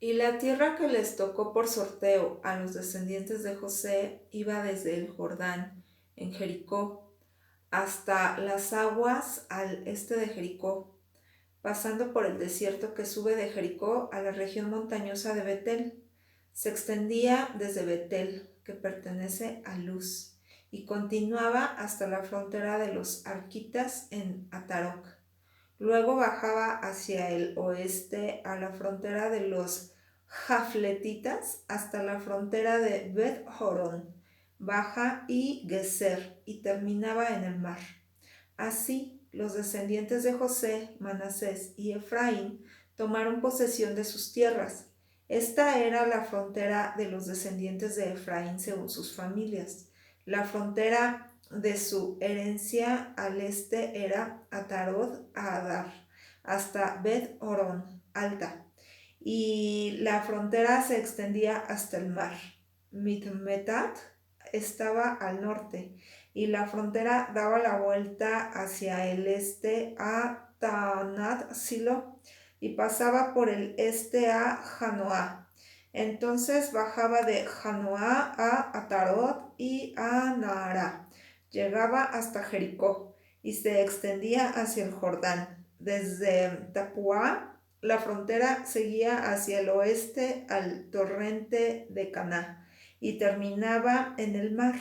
Y la tierra que les tocó por sorteo a los descendientes de José iba desde el Jordán, en Jericó, hasta las aguas al este de Jericó, pasando por el desierto que sube de Jericó a la región montañosa de Betel. Se extendía desde Betel, que pertenece a Luz, y continuaba hasta la frontera de los arquitas en Ataroc. Luego bajaba hacia el oeste a la frontera de los Jafletitas hasta la frontera de Bet Horon Baja y Geser y terminaba en el mar. Así, los descendientes de José, Manasés y Efraín tomaron posesión de sus tierras. Esta era la frontera de los descendientes de Efraín según sus familias. La frontera de su herencia al este era Atarot a Adar, hasta Bet Orón, Alta, y la frontera se extendía hasta el mar. Mitmetat estaba al norte y la frontera daba la vuelta hacia el este a Tanat Silo y pasaba por el este a Janoa. Entonces bajaba de Janoa a Atarot y a Nahara. Llegaba hasta Jericó y se extendía hacia el Jordán. Desde Tapuá, la frontera seguía hacia el oeste al torrente de Caná y terminaba en el mar.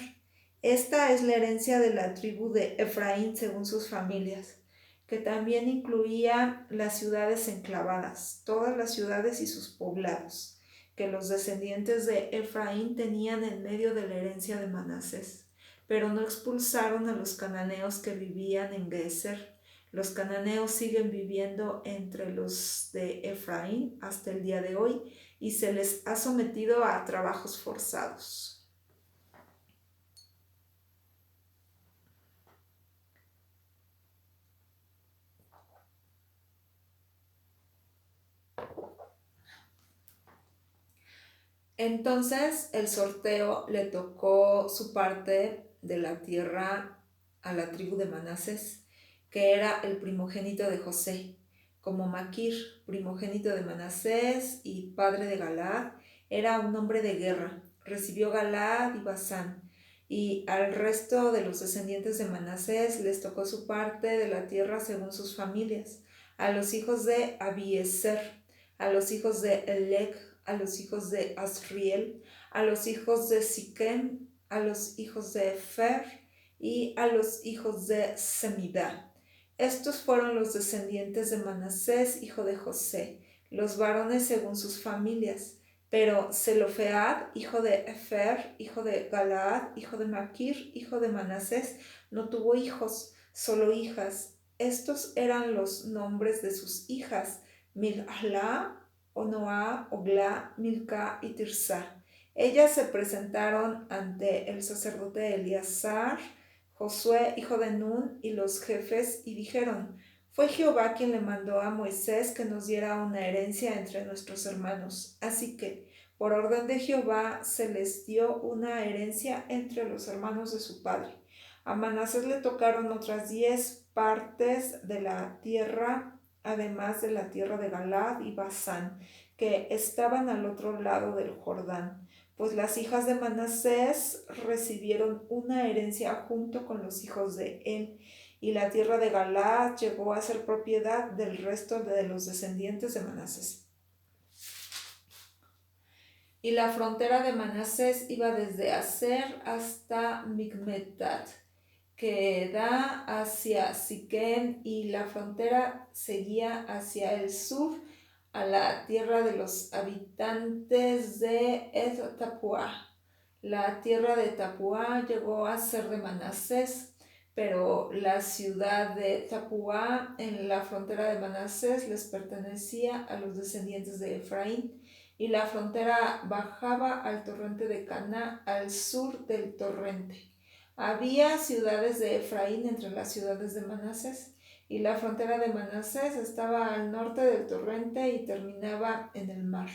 Esta es la herencia de la tribu de Efraín según sus familias, que también incluía las ciudades enclavadas, todas las ciudades y sus poblados, que los descendientes de Efraín tenían en medio de la herencia de Manasés, pero no expulsaron a los cananeos que vivían en Geser. Los cananeos siguen viviendo entre los de Efraín hasta el día de hoy y se les ha sometido a trabajos forzados. Entonces el sorteo le tocó su parte de la tierra a la tribu de Manasés, que era el primogénito de José, como Maquir, primogénito de Manasés y padre de Galaad, era un hombre de guerra. Recibió Galaad y Basán, y al resto de los descendientes de Manasés les tocó su parte de la tierra según sus familias, a los hijos de Abiezer, a los hijos de Elec, a los hijos de Asriel, a los hijos de Siquem, a los hijos de Fer y a los hijos de Semidá. Estos fueron los descendientes de Manasés, hijo de José, los varones según sus familias. Pero Zelofead, hijo de Efer, hijo de Galaad, hijo de Maquir, hijo de Manasés, no tuvo hijos, solo hijas. Estos eran los nombres de sus hijas: Milhla, Onoa, Ogla, Milca y Tirsa. Ellas se presentaron ante el sacerdote Eleazar, Josué, hijo de Nun, y los jefes, y dijeron: fue Jehová quien le mandó a Moisés que nos diera una herencia entre nuestros hermanos. Así que, por orden de Jehová, se les dio una herencia entre los hermanos de su padre. A Manasés le tocaron otras 10 partes de la tierra, además de la tierra de Galaad y Basán, que estaban al otro lado del Jordán, pues las hijas de Manasés recibieron una herencia junto con los hijos de él, y la tierra de Galaad llegó a ser propiedad del resto de los descendientes de Manasés. Y la frontera de Manasés iba desde Aser hasta Micmetat, que da hacia Siquem, y la frontera seguía hacia el sur a la tierra de los habitantes de Tapuá. La tierra de Tapuá llegó a ser de Manasés, pero la ciudad de Tapuá en la frontera de Manasés les pertenecía a los descendientes de Efraín, y la frontera bajaba al torrente de Caná al sur del torrente. Había ciudades de Efraín entre las ciudades de Manasés, y la frontera de Manasés estaba al norte del torrente y terminaba en el mar.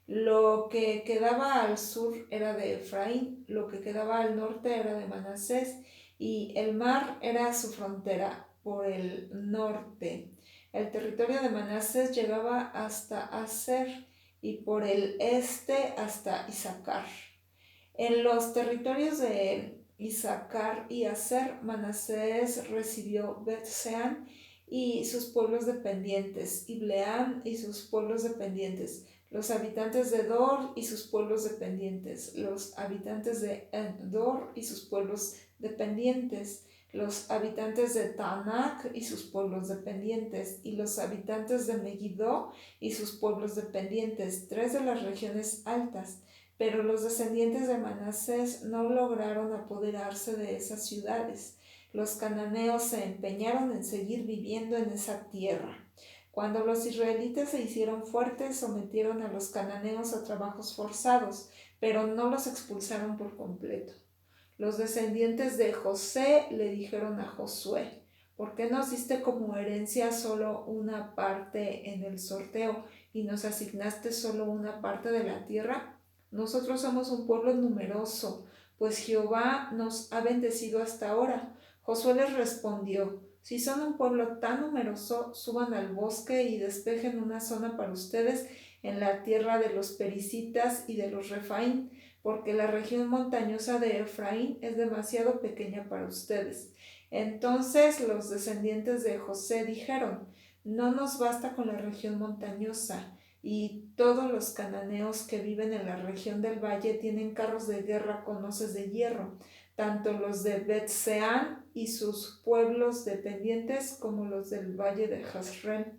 Lo que quedaba al sur era de Efraín, lo que quedaba al norte era de Manasés, y el mar era su frontera por el norte. El territorio de Manasés llegaba hasta Aser, y por el este hasta Issacar. En los territorios de Issacar y Aser, Manasés recibió Bet-Sean y sus pueblos dependientes, Ibleam y sus pueblos dependientes, los habitantes de Dor y sus pueblos dependientes, los habitantes de Endor y sus pueblos dependientes, los habitantes de Taanac y sus pueblos dependientes, y los habitantes de Megiddo y sus pueblos dependientes, 3 de las regiones altas. Pero los descendientes de Manasés no lograron apoderarse de esas ciudades. Los cananeos se empeñaron en seguir viviendo en esa tierra. Cuando los israelitas se hicieron fuertes, sometieron a los cananeos a trabajos forzados, pero no los expulsaron por completo. Los descendientes de José le dijeron a Josué: ¿por qué nos diste como herencia solo una parte en el sorteo y nos asignaste solo una parte de la tierra? Nosotros somos un pueblo numeroso, pues Jehová nos ha bendecido hasta ahora. Josué les respondió: si son un pueblo tan numeroso, suban al bosque y despejen una zona para ustedes en la tierra de los pericitas y de los refaín, porque la región montañosa de Efraín es demasiado pequeña para ustedes. Entonces los descendientes de José dijeron: no nos basta con la región montañosa, y todos los cananeos que viven en la región del valle tienen carros de guerra con hoces de hierro, tanto los de Bet-Sean y sus pueblos dependientes como los del valle de Jezreel.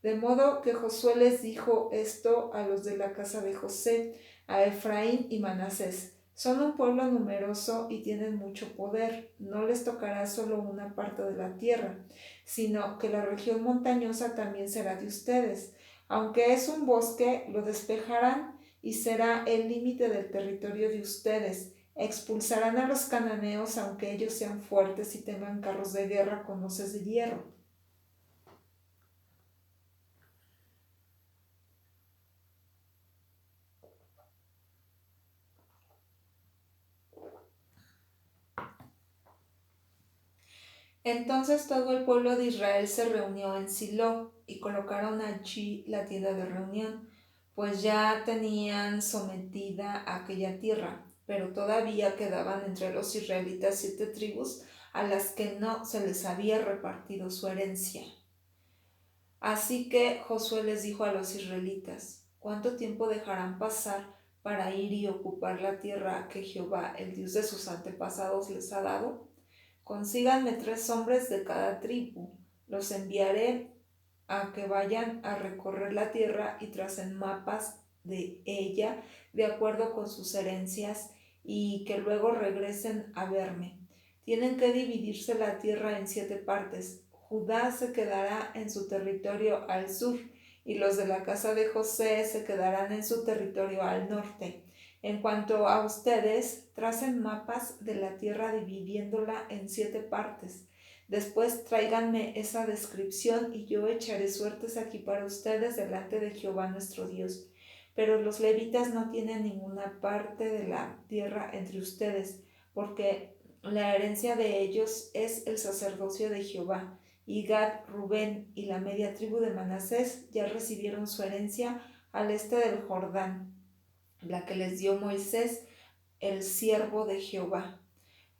De modo que Josué les dijo esto a los de la casa de José, a Efraín y Manasés: son un pueblo numeroso y tienen mucho poder. No les tocará solo una parte de la tierra, sino que la región montañosa también será de ustedes. Aunque es un bosque, lo despejarán y será el límite del territorio de ustedes. Expulsarán a los cananeos aunque ellos sean fuertes y tengan carros de guerra con hoces de hierro. Entonces todo el pueblo de Israel se reunió en Silo y colocaron allí la tienda de reunión, pues ya tenían sometida aquella tierra, pero todavía quedaban entre los israelitas 7 tribus a las que no se les había repartido su herencia. Así que Josué les dijo a los israelitas: ¿cuánto tiempo dejarán pasar para ir y ocupar la tierra que Jehová, el Dios de sus antepasados, les ha dado? Consíganme 3 hombres de cada tribu. Los enviaré a que vayan a recorrer la tierra y tracen mapas de ella de acuerdo con sus herencias, y que luego regresen a verme. Tienen que dividirse la tierra en 7 partes. Judá se quedará en su territorio al sur, y los de la casa de José se quedarán en su territorio al norte. En cuanto a ustedes, tracen mapas de la tierra dividiéndola en 7 partes. Después tráiganme esa descripción y yo echaré suertes aquí para ustedes delante de Jehová nuestro Dios. Pero los levitas no tienen ninguna parte de la tierra entre ustedes, porque la herencia de ellos es el sacerdocio de Jehová. Y Gad, Rubén y la media tribu de Manasés ya recibieron su herencia al este del Jordán, la que les dio Moisés, el siervo de Jehová.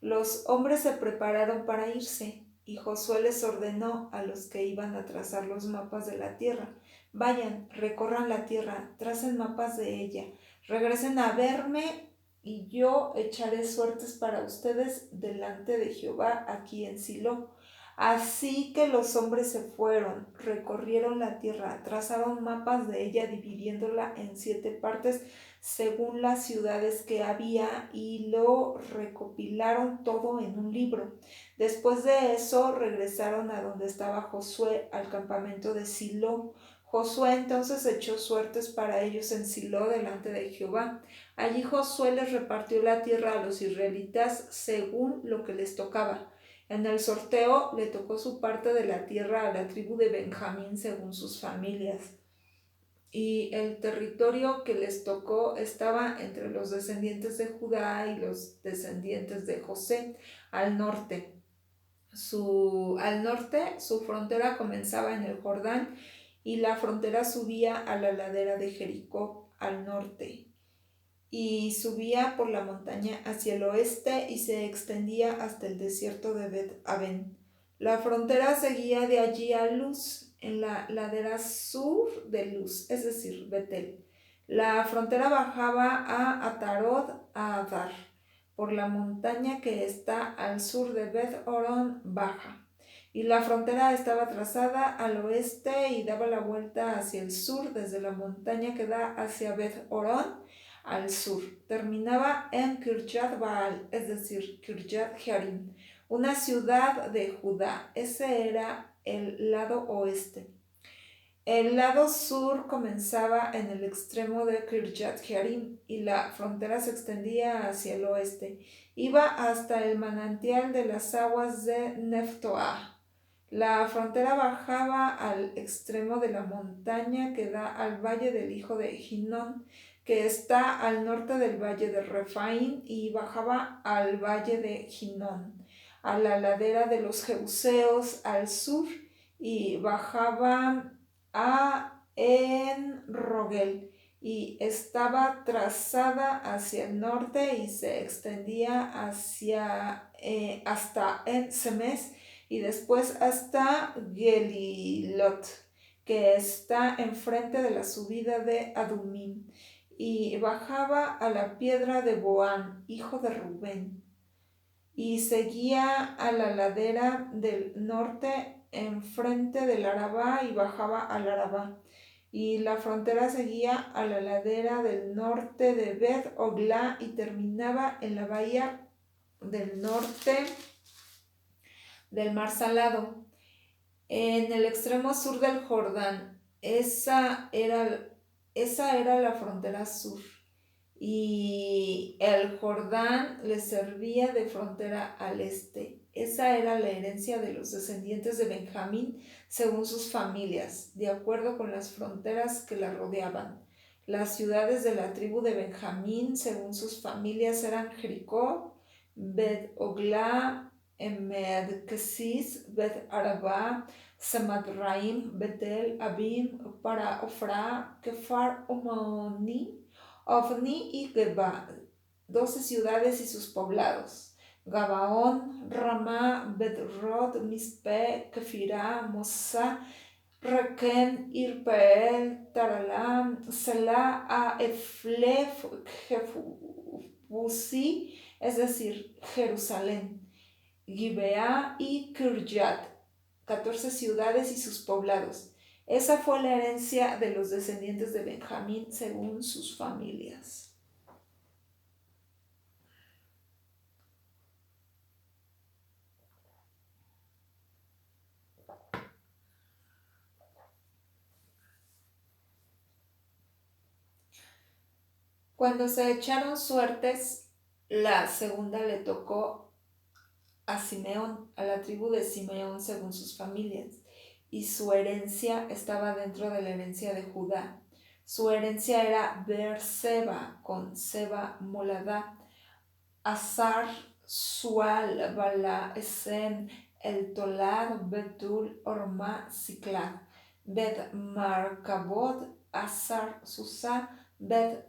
Los hombres se prepararon para irse, y Josué les ordenó a los que iban a trazar los mapas de la tierra: vayan, recorran la tierra, tracen mapas de ella, regresen a verme, y yo echaré suertes para ustedes delante de Jehová aquí en Silo. Así que los hombres se fueron, recorrieron la tierra, trazaron mapas de ella dividiéndola en 7 partes según las ciudades que había, y lo recopilaron todo en un libro. Después de eso regresaron a donde estaba Josué, al campamento de Silo. Josué entonces echó suertes para ellos en Silo delante de Jehová. Allí Josué les repartió la tierra a los israelitas según lo que les tocaba. En el sorteo le tocó su parte de la tierra a la tribu de Benjamín según sus familias, y el territorio que les tocó estaba entre los descendientes de Judá y los descendientes de José, al norte. Al norte su frontera comenzaba en el Jordán y la frontera subía a la ladera de Jericó al norte y subía por la montaña hacia el oeste y se extendía hasta el desierto de Bet-Aven. La frontera seguía de allí a Luz, en la ladera sur de Luz, es decir, Betel. La frontera bajaba a Atarot a Adar, por la montaña que está al sur de Bet-Orón baja. Y la frontera estaba trazada al oeste y daba la vuelta hacia el sur desde la montaña que da hacia Bet-Orón al sur. Terminaba en Kirjat Baal, es decir, Kirjat Jearim, una ciudad de Judá. Ese era el lado oeste. El lado sur comenzaba en el extremo de Kirjat Jearim y la frontera se extendía hacia el oeste. Iba hasta el manantial de las aguas de Neftoah. La frontera bajaba al extremo de la montaña que da al valle del hijo de Hinón, que está al norte del valle de Refaín, y bajaba al valle de Hinón, a la ladera de los Jebuseos al sur, y bajaba a En Rogel, y estaba trazada hacia el norte y se extendía hasta En Semes y después hasta Gelilot, que está enfrente de la subida de Adumim, y bajaba a la piedra de Boán, hijo de Rubén, y seguía a la ladera del norte enfrente del Arabá y bajaba al Arabá. Y la frontera seguía a la ladera del norte de Bet Oglá y terminaba en la bahía del norte del Mar Salado, en el extremo sur del Jordán. Esa era la frontera sur. Y el Jordán le servía de frontera al este. Esa era la herencia de los descendientes de Benjamín según sus familias, de acuerdo con las fronteras que la rodeaban. Las ciudades de la tribu de Benjamín según sus familias eran Jericó, Bet-Oglá, Emed-Kesis, Bet-Arabá, Samatraim, Betel, Abim, Para, Ofra, Kefar, Omoni, Ofni y Geba, 12 ciudades y sus poblados. Gabaón, Ramá, Bedrot, Mispe, Kefirá, Mosa, Requén, Irpeel, Taralam, Selah, Aeflef, Jefusi, es decir, Jerusalén, Gibeá y Kirjat, 14 ciudades y sus poblados. Esa fue la herencia de los descendientes de Benjamín según sus familias. Cuando se echaron suertes, la segunda le tocó a Simeón, a la tribu de Simeón según sus familias, y su herencia estaba dentro de la herencia de Judá. Su herencia era Beer-seba, con Seba Moladá, Azar, Sual, Bala, Esen, El Tolad, Betul, Orma, Ziklag, Bet Markabot, Azar, Susa, Bet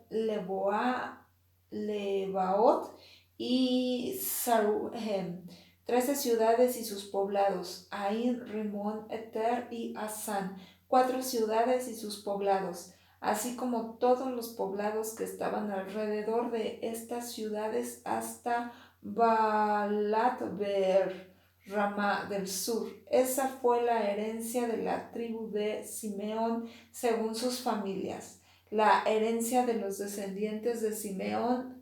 Lebaot y Saruhem, 13 ciudades y sus poblados, Ain, Rimón, Eter y Asán, 4 ciudades y sus poblados, así como todos los poblados que estaban alrededor de estas ciudades hasta Baalat-Beer, Ramá del sur. Esa fue la herencia de la tribu de Simeón según sus familias. La herencia de los descendientes de Simeón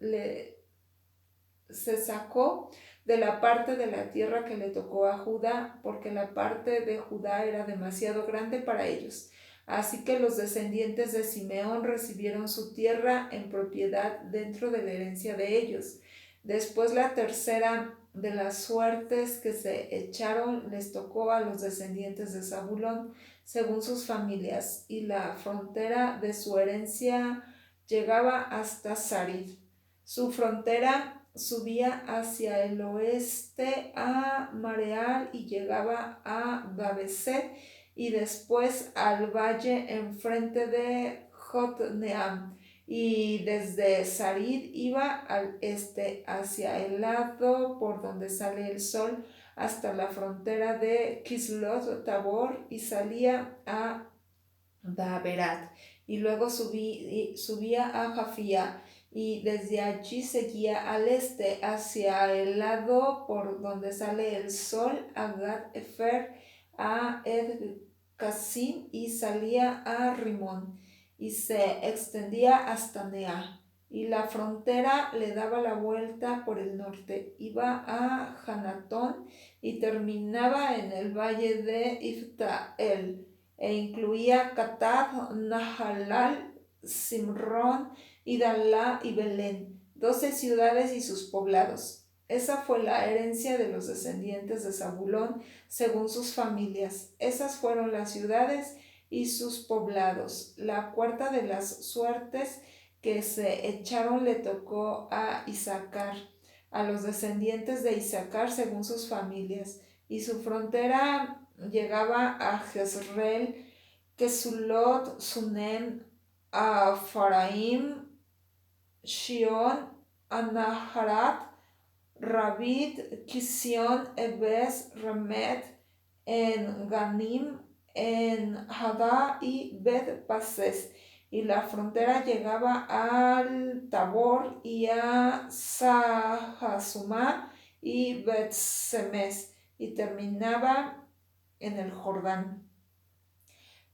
se sacó de la parte de la tierra que le tocó a Judá, porque la parte de Judá era demasiado grande para ellos. Así que los descendientes de Simeón recibieron su tierra en propiedad dentro de la herencia de ellos. Después la tercera de las suertes que se echaron les tocó a los descendientes de Zabulón según sus familias, y la frontera de su herencia llegaba hasta Sarid. Su frontera subía hacia el oeste a Mareal y llegaba a Dabeset, y después al valle enfrente de Jotneam, y desde Sarid iba al este hacia el lado por donde sale el sol hasta la frontera de Kislot Tabor y salía a Daberat, y luego subía a Jafía, y desde allí seguía al este hacia el lado por donde sale el sol a Gad Efer, a Ed Casim, y salía a Rimón y se extendía hasta Nea, y la frontera le daba la vuelta por el norte, iba a Hanatón y terminaba en el valle de Iftael, e incluía Catab, Nahalal, Simrón, Idalá y Belén, 12 ciudades y sus poblados. Esa fue la herencia de los descendientes de Zabulón según sus familias. Esas fueron las ciudades y sus poblados. La cuarta de las suertes que se echaron le tocó a Isaacar, a los descendientes de Isaacar según sus familias, y su frontera llegaba a Jezreel, Kesulot, Sunem, a Faraim, Shion, Anaharat, Rabid, Kision, Ebes, Remet, en Ganim, en Hadá y Bet Pases, y la frontera llegaba al Tabor y a Sahasumá y Bet Semes, y terminaba en el Jordán.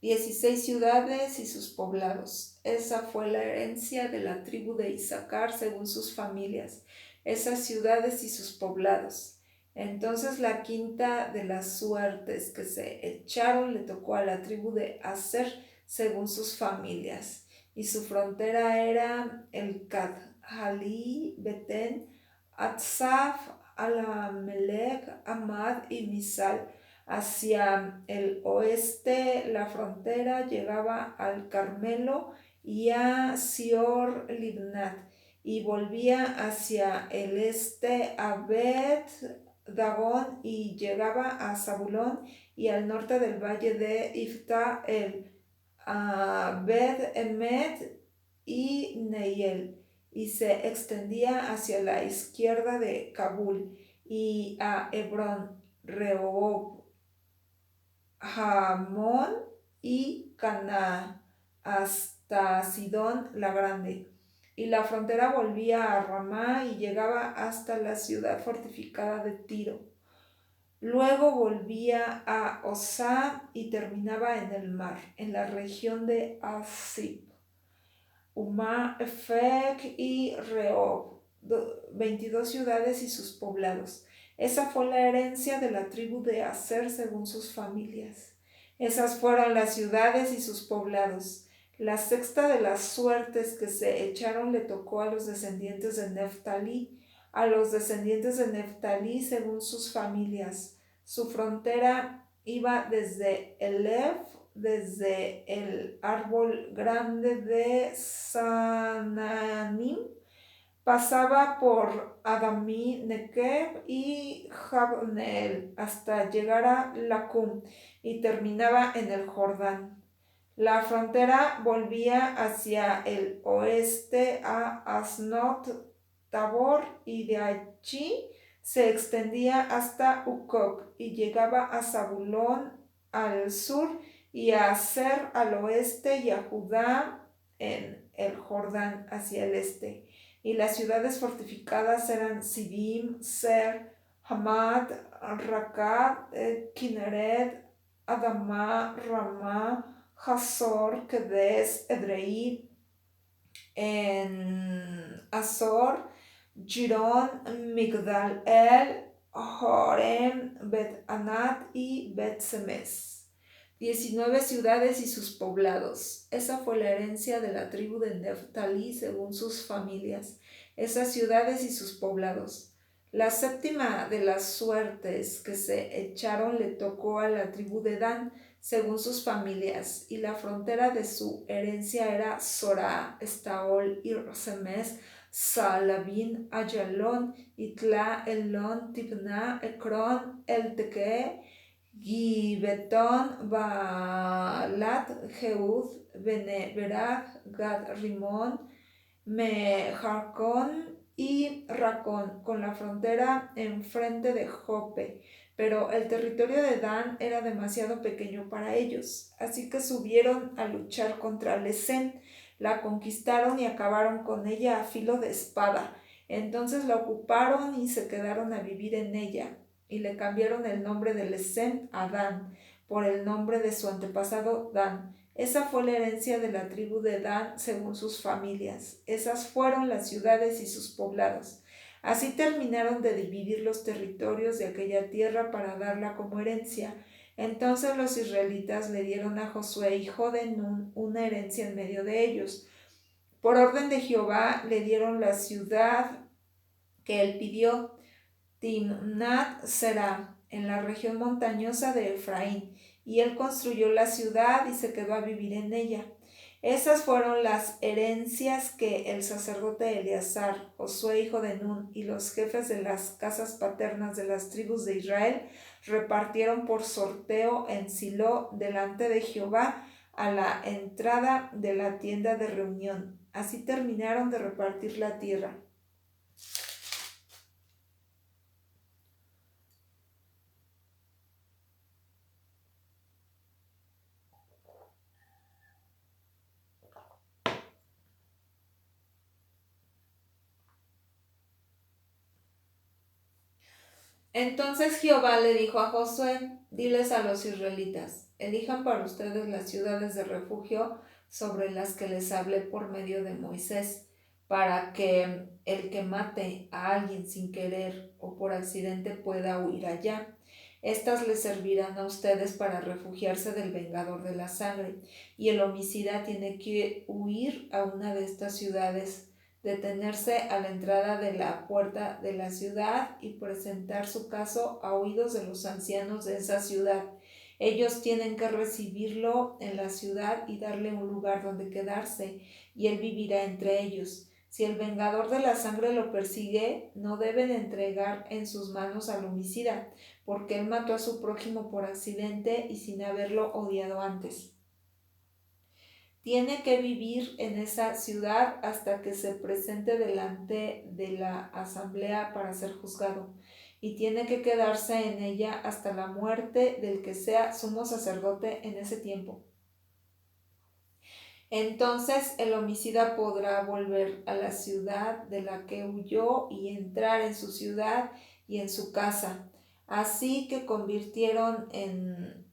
16 ciudades y sus poblados. Esa fue la herencia de la tribu de Isaacar según sus familias, esas ciudades y sus poblados. Entonces la quinta de las suertes que se echaron le tocó a la tribu de Aser según sus familias, y su frontera era el Halí, Betén, Atzaf, Alamelech, Amad y Misal. Hacia el oeste la frontera llegaba al Carmelo y a Sior Libnat, y volvía hacia el este a Bet Dagón y llegaba a Zabulón, y al norte del valle de Ifta-el, a Bet Emet y Neiel, y se extendía hacia la izquierda de Kabul, y a Hebrón, Rehoboth, Jamón y Cana, hasta Sidón la Grande. Y la frontera volvía a Ramá y llegaba hasta la ciudad fortificada de Tiro. Luego volvía a Osá y terminaba en el mar, en la región de Asip, Umá, Efek y Rehob, 22 ciudades y sus poblados. Esa fue la herencia de la tribu de Aser según sus familias. Esas fueron las ciudades y sus poblados. La sexta de las suertes que se echaron le tocó a los descendientes de Neftalí, a los descendientes de Neftalí según sus familias. Su frontera iba desde Elef, desde el árbol grande de Sananim, pasaba por Adamí, Nekev y Jabneel hasta llegar a Lacum, y terminaba en el Jordán. La frontera volvía hacia el oeste a Asnot Tabor, y de allí se extendía hasta Ukok y llegaba a Zabulón al sur, y a Aser al oeste, y a Judá en el Jordán hacia el este. Y las ciudades fortificadas eran Sidim, Ser, Hamad, Rakab, Kineret, Adamá, Ramá, Hazor, Kedes, Edrei, en Azor, Girón, Migdal El, Jorem, Bet Anat y Bet Semes. 19 ciudades y sus poblados. Esa fue la herencia de la tribu de Neftalí según sus familias, esas ciudades y sus poblados. La séptima de las suertes que se echaron le tocó a la tribu de Dan según sus familias, y la frontera de su herencia era Sorá, Estaol, Irsemes, Salabín, Ayalón, Itla, Elón, Tibná, Ecrón, Elteque, Gibetón, Baalat, Jehud, Berag, Gad Rimón, Mejarcón y Racón, con la frontera enfrente de Jope. Pero el territorio de Dan era demasiado pequeño para ellos, así que subieron a luchar contra Lesén, la conquistaron y acabaron con ella a filo de espada. Entonces la ocuparon y se quedaron a vivir en ella, y le cambiaron el nombre de Lesén a Dan, por el nombre de su antepasado Dan. Esa fue la herencia de la tribu de Dan según sus familias. Esas fueron las ciudades y sus poblados. Así terminaron de dividir los territorios de aquella tierra para darla como herencia. Entonces los israelitas le dieron a Josué, hijo de Nun, una herencia en medio de ellos. Por orden de Jehová le dieron la ciudad que él pidió, Timnat Será, en la región montañosa de Efraín, y él construyó la ciudad y se quedó a vivir en ella. Esas fueron las herencias que el sacerdote Eleazar, Josué hijo de Nun, y los jefes de las casas paternas de las tribus de Israel repartieron por sorteo en Silo delante de Jehová a la entrada de la tienda de reunión. Así terminaron de repartir la tierra. Entonces Jehová le dijo a Josué, diles a los israelitas, elijan para ustedes las ciudades de refugio sobre las que les hablé por medio de Moisés, para que el que mate a alguien sin querer o por accidente pueda huir allá. Estas les servirán a ustedes para refugiarse del vengador de la sangre, y el homicida tiene que huir a una de estas ciudades, detenerse a la entrada de la puerta de la ciudad y presentar su caso a oídos de los ancianos de esa ciudad. Ellos tienen que recibirlo en la ciudad y darle un lugar donde quedarse, y él vivirá entre ellos. Si el vengador de la sangre lo persigue, no deben entregar en sus manos al homicida, porque él mató a su prójimo por accidente y sin haberlo odiado antes. Tiene que vivir en esa ciudad hasta que se presente delante de la asamblea para ser juzgado, y tiene que quedarse en ella hasta la muerte del que sea sumo sacerdote en ese tiempo. Entonces el homicida podrá volver a la ciudad de la que huyó y entrar en su ciudad y en su casa. Así que convirtieron en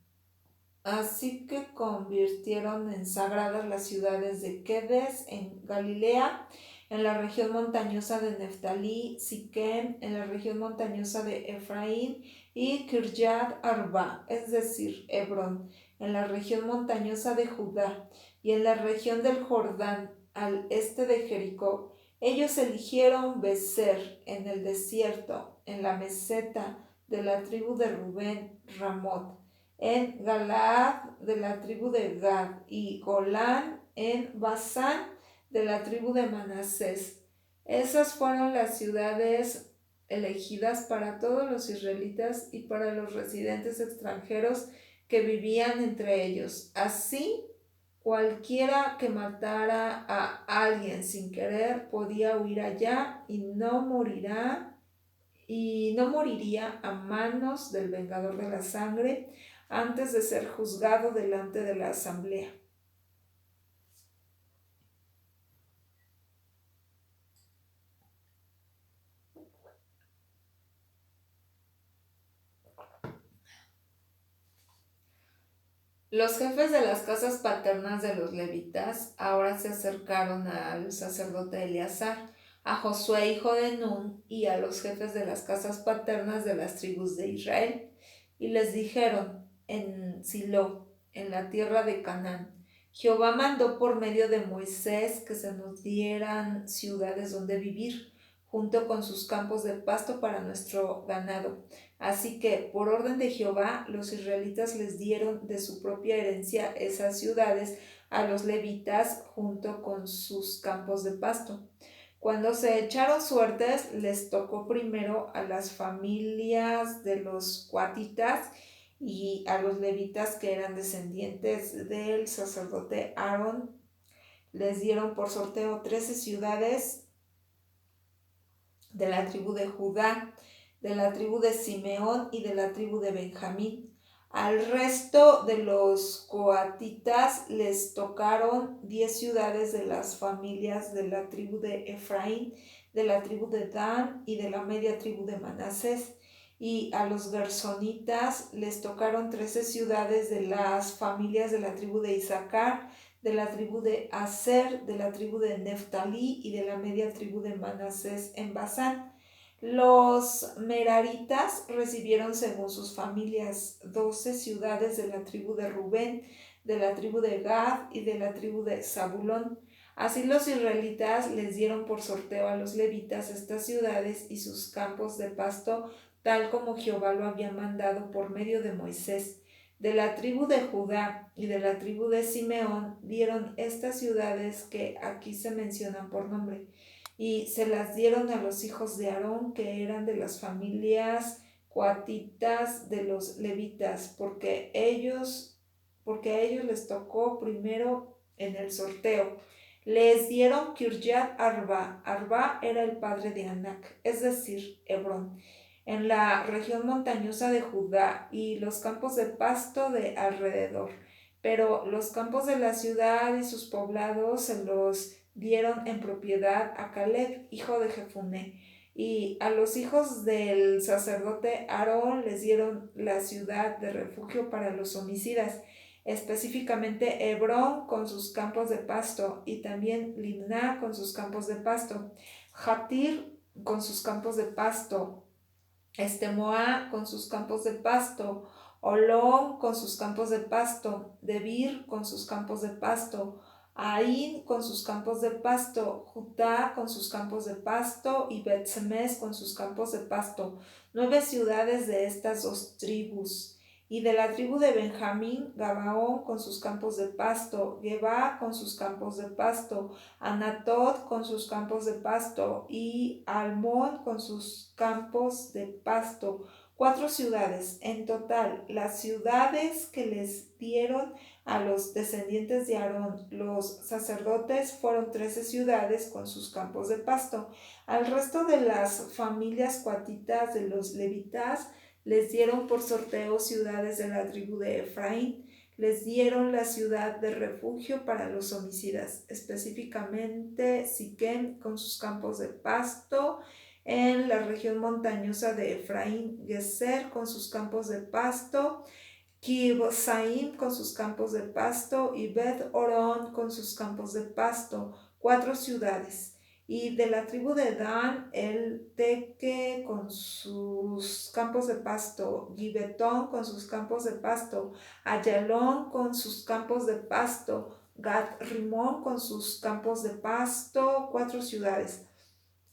sagradas las ciudades de Kedes en Galilea, en la región montañosa de Neftalí, Siquem, en la región montañosa de Efraín, y Kirjat Arba, es decir, Hebrón, en la región montañosa de Judá, y en la región del Jordán, al este de Jericó. Ellos eligieron Becer en el desierto, en la meseta de la tribu de Rubén, Ramot, en Galaad de la tribu de Gad, y Golán en Basán de la tribu de Manasés. Esas fueron las ciudades elegidas para todos los israelitas y para los residentes extranjeros que vivían entre ellos. Así, cualquiera que matara a alguien sin querer podía huir allá y no moriría a manos del vengador de la sangre antes de ser juzgado delante de la asamblea. Los jefes de las casas paternas de los levitas ahora se acercaron al sacerdote Eleazar, a Josué hijo de Nun y a los jefes de las casas paternas de las tribus de Israel, y les dijeron en Silo, en la tierra de Canaán, Jehová mandó por medio de Moisés que se nos dieran ciudades donde vivir, junto con sus campos de pasto para nuestro ganado. Así que, por orden de Jehová, los israelitas les dieron de su propia herencia esas ciudades a los levitas junto con sus campos de pasto. Cuando se echaron suertes, les tocó primero a las familias de los coatitas y a los levitas que eran descendientes del sacerdote Aarón les dieron por sorteo 13 ciudades de la tribu de Judá, de la tribu de Simeón y de la tribu de Benjamín. Al resto de los coatitas les tocaron 10 ciudades de las familias de la tribu de Efraín, de la tribu de Dan y de la media tribu de Manasés. Y a los gersonitas les tocaron 13 ciudades de las familias de la tribu de Isaacar, de la tribu de Aser, de la tribu de Neftalí y de la media tribu de Manasés en Basán. Los meraritas recibieron según sus familias 12 ciudades de la tribu de Rubén, de la tribu de Gad y de la tribu de Zabulón. Así los israelitas les dieron por sorteo a los levitas estas ciudades y sus campos de pasto, tal como Jehová lo había mandado por medio de Moisés. De la tribu de Judá y de la tribu de Simeón dieron estas ciudades que aquí se mencionan por nombre, y se las dieron a los hijos de Aarón, que eran de las familias coatitas de los levitas, porque a ellos les tocó primero en el sorteo. Les dieron Kirjat Arba. Arba era el padre de Anac, es decir, Hebrón, en la región montañosa de Judá, y los campos de pasto de alrededor. Pero los campos de la ciudad y sus poblados se los dieron en propiedad a Caleb, hijo de Jefuné, y a los hijos del sacerdote Aarón les dieron la ciudad de refugio para los homicidas, específicamente Hebrón con sus campos de pasto, y también Limná con sus campos de pasto, Jatir con sus campos de pasto, Estemoa con sus campos de pasto, Olón con sus campos de pasto, Debir con sus campos de pasto, Aín con sus campos de pasto, Judá con sus campos de pasto y Bet-Semes con sus campos de pasto, 9 ciudades de estas dos tribus. Y de la tribu de Benjamín, Gabaón con sus campos de pasto, Geba con sus campos de pasto, Anatot con sus campos de pasto y Almón con sus campos de pasto. 4 ciudades. En total, las ciudades que les dieron a los descendientes de Aarón, los sacerdotes, fueron 13 ciudades con sus campos de pasto. Al resto de las familias coatitas de los levitas les dieron por sorteo ciudades de la tribu de Efraín. Les dieron la ciudad de refugio para los homicidas, específicamente Siquem con sus campos de pasto, en la región montañosa de Efraín, Geser con sus campos de pasto, Kibsaim con sus campos de pasto y Bet Orón con sus campos de pasto, 4 ciudades. Y de la tribu de Dan, el Teque con sus campos de pasto, Gibetón con sus campos de pasto, Ayalón con sus campos de pasto, Gat Rimón con sus campos de pasto, 4 ciudades.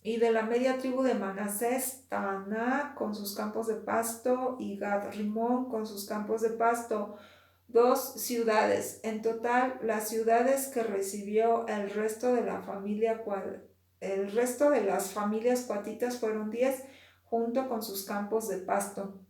Y de la media tribu de Manasés, Taná con sus campos de pasto y Gad Rimón con sus campos de pasto, 2 ciudades. En total, las ciudades que recibió el resto de las familias cuatitas fueron 10, junto con sus campos de pasto.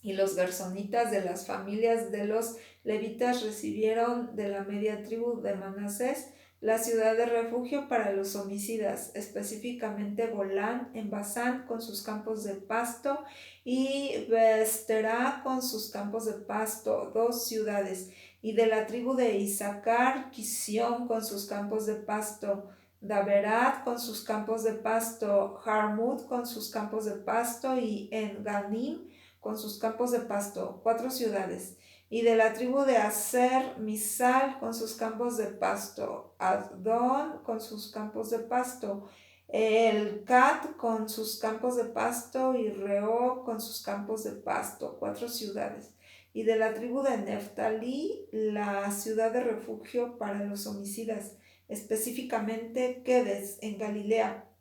Y los gersonitas de las familias de los levitas recibieron de la media tribu de Manasés la ciudad de refugio para los homicidas, específicamente Golán en Basán con sus campos de pasto y Besterá con sus campos de pasto, 2 ciudades. Y de la tribu de Isaacar, Quisión con sus campos de pasto, Daberat con sus campos de pasto, Jarmut con sus campos de pasto y En-Ganim con sus campos de pasto, 4 ciudades. Y de la tribu de Aser, Misal con sus campos de pasto, Adón con sus campos de pasto, el Cat con sus campos de pasto y Reo con sus campos de pasto, 4 ciudades. Y de la tribu de Neftalí, la ciudad de refugio para los homicidas, específicamente Quedes en Galilea,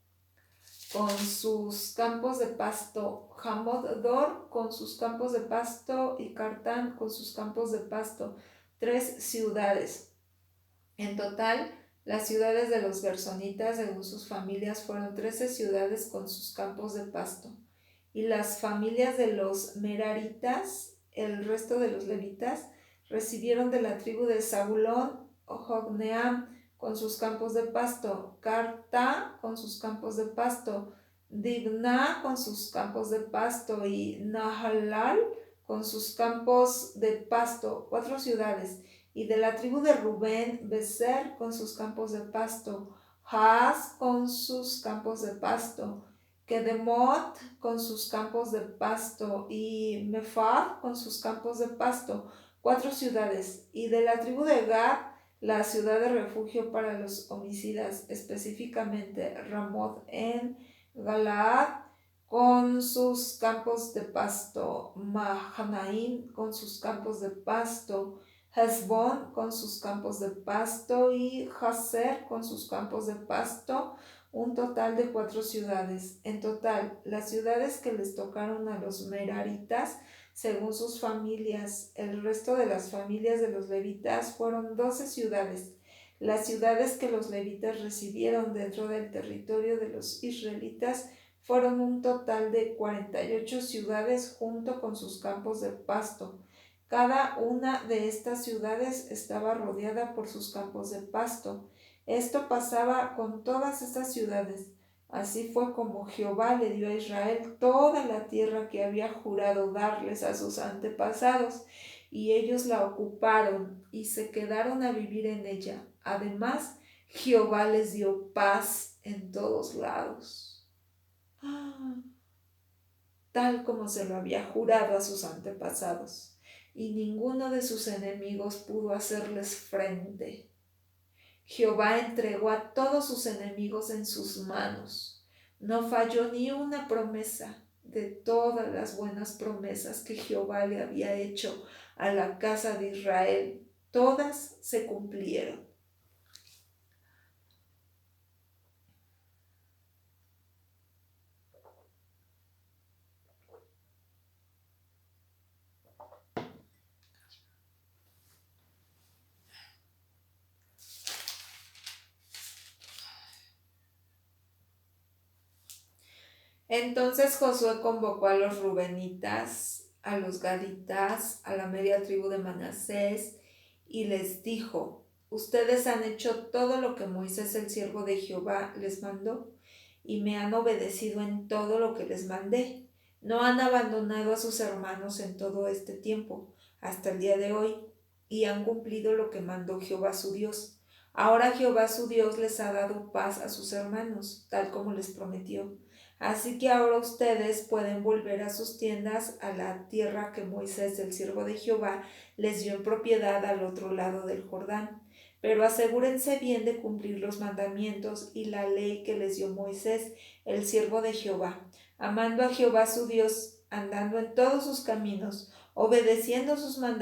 con sus campos de pasto, Hamod-Dor con sus campos de pasto y Cartán con sus campos de pasto, 3 ciudades. En total, las ciudades de los gersonitas según sus familias fueron 13 ciudades con sus campos de pasto. Y las familias de los meraritas El resto de los levitas recibieron de la tribu de Zabulón Jocneam con sus campos de pasto, Carta con sus campos de pasto, Dibná con sus campos de pasto y Nahalal con sus campos de pasto, 4 ciudades. Y de la tribu de Rubén, Beser con sus campos de pasto, Haas con sus campos de pasto, Kedemot con sus campos de pasto y Mephar con sus campos de pasto, 4 ciudades. Y de la tribu de Gad, la ciudad de refugio para los homicidas, específicamente Ramoth en Galaad con sus campos de pasto, Mahanaim con sus campos de pasto, Hezbón con sus campos de pasto y Jazer con sus campos de pasto, un total de 4 ciudades. En total, las ciudades que les tocaron a los meraritas, según sus familias, el resto de las familias de los levitas fueron 12 ciudades. Las ciudades que los levitas recibieron dentro del territorio de los israelitas fueron un total de 48 ciudades junto con sus campos de pasto. Cada una de estas ciudades estaba rodeada por sus campos de pasto. Esto pasaba con todas estas ciudades. Así fue como Jehová le dio a Israel toda la tierra que había jurado darles a sus antepasados, y ellos la ocuparon y se quedaron a vivir en ella. Además, Jehová les dio paz en todos lados, tal como se lo había jurado a sus antepasados, y ninguno de sus enemigos pudo hacerles frente. Jehová entregó a todos sus enemigos en sus manos. No falló ni una promesa de todas las buenas promesas que Jehová le había hecho a la casa de Israel. Todas se cumplieron. Entonces Josué convocó a los rubenitas, a los gaditas, a la media tribu de Manasés, y les dijo: ustedes han hecho todo lo que Moisés, el siervo de Jehová, les mandó, y me han obedecido en todo lo que les mandé. No han abandonado a sus hermanos en todo este tiempo, hasta el día de hoy, y han cumplido lo que mandó Jehová su Dios. Ahora Jehová su Dios les ha dado paz a sus hermanos, tal como les prometió. Así que ahora ustedes pueden volver a sus tiendas, a la tierra que Moisés, el siervo de Jehová, les dio en propiedad al otro lado del Jordán. Pero asegúrense bien de cumplir los mandamientos y la ley que les dio Moisés, el siervo de Jehová, amando a Jehová su Dios, andando en todos sus caminos, obedeciendo sus mandamientos